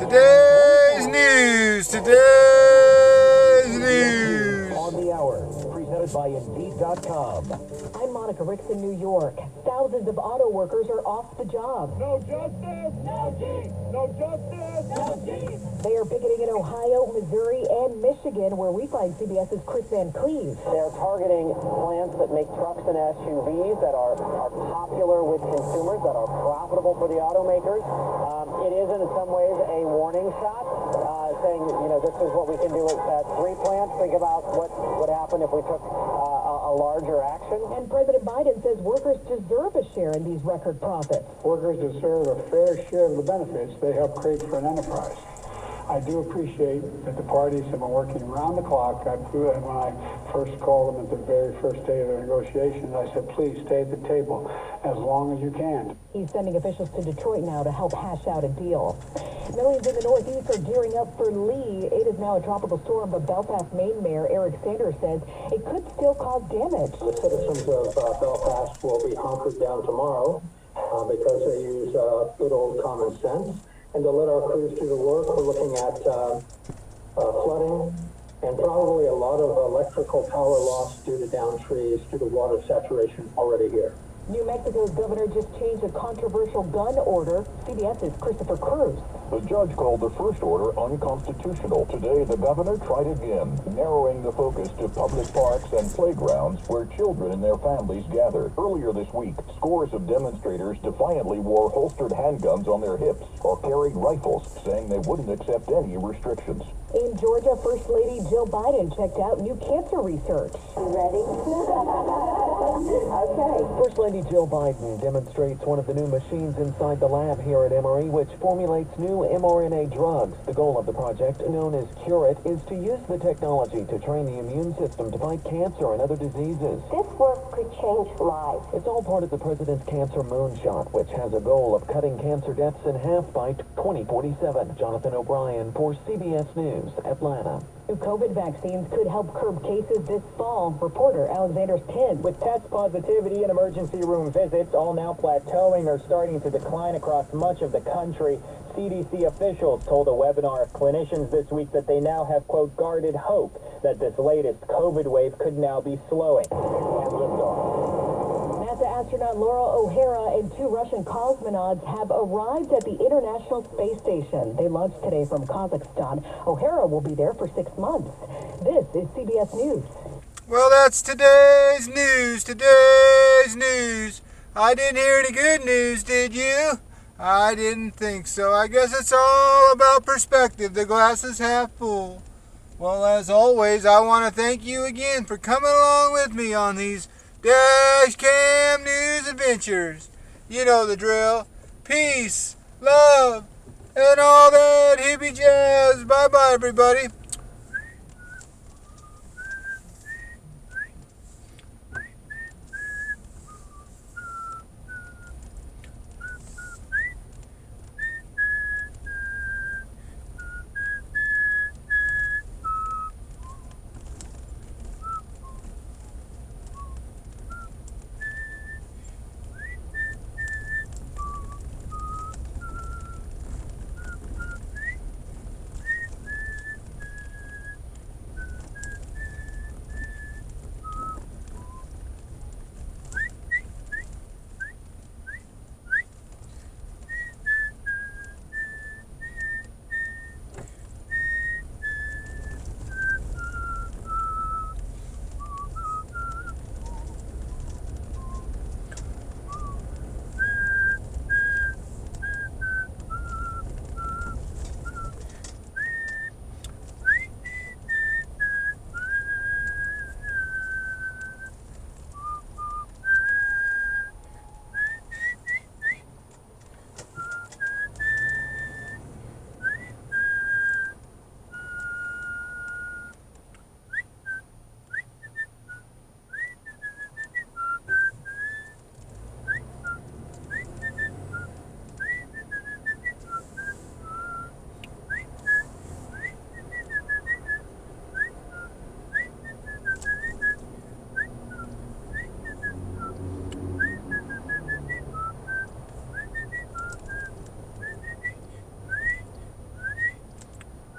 Today's news. On the hour, presented by Indeed.com. I'm Monica Ricks in New York. Thousands of auto workers are off the job. No justice! No Jeep! No justice! No Jeep! They are picketing in Ohio, Missouri, and Michigan, where we find CBS's Chris Van Cleve. They're targeting plants that make trucks and SUVs that are popular with consumers, that are profitable for the automakers. It is, in some ways, a warning shot, saying, this is what we can do at 3 plants. Think about what would happen if we took a larger action. And President Biden says workers deserve a share in these record profits. Workers deserve a fair share of the benefits they help create for an enterprise. I do appreciate that the parties have been working around the clock. When I first called them at the very first day of the negotiations, I said, please stay at the table as long as you can. He's sending officials to Detroit now to help hash out a deal. Millions in the Northeast are gearing up for Lee. It is now a tropical storm, but Belfast, Maine Mayor Eric Sanders says it could still cause damage. The citizens of Belfast will be hunkered down tomorrow because they use good old common sense. And to let our crews do the work, we're looking at flooding and probably a lot of electrical power loss due to downed trees, due to water saturation already here. New Mexico's governor just changed a controversial gun order. CBS's Christopher Cruz. The judge called the first order unconstitutional. Today, the governor tried again, narrowing the focus to public parks and playgrounds where children and their families gather. Earlier this week, scores of demonstrators defiantly wore holstered handguns on their hips or carried rifles, saying they wouldn't accept any restrictions. In Georgia, First Lady Jill Biden checked out new cancer research. Ready? Okay. First Lady Jill Biden demonstrates one of the new machines inside the lab here at Emory, which formulates new mRNA drugs. The goal of the project, known as Cure It, is to use the technology to train the immune system to fight cancer and other diseases. This work could change lives. It's all part of the president's cancer moonshot, which has a goal of cutting cancer deaths in half by 2047. Jonathan O'Brien for CBS News, Atlanta. New COVID vaccines could help curb cases this fall. Reporter Alexander Penn. With test positivity and emergency room visits all now plateauing or starting to decline across much of the country, CDC officials told a webinar of clinicians this week that they now have, quote, guarded hope that this latest COVID wave could now be slowing. And NASA astronaut Laura O'Hara and 2 Russian cosmonauts have arrived at the International Space Station. They launched today from Kazakhstan. O'Hara will be there for 6 months. This is CBS News. Well, that's today's news. I didn't hear any good news, did you? I didn't think so. I guess it's all about perspective. The glass is half full. Well, as always, I want to thank you again for coming along with me on these Dash Cam News adventures. You know the drill. Peace, love, and all that hippie jazz. Bye-bye, everybody.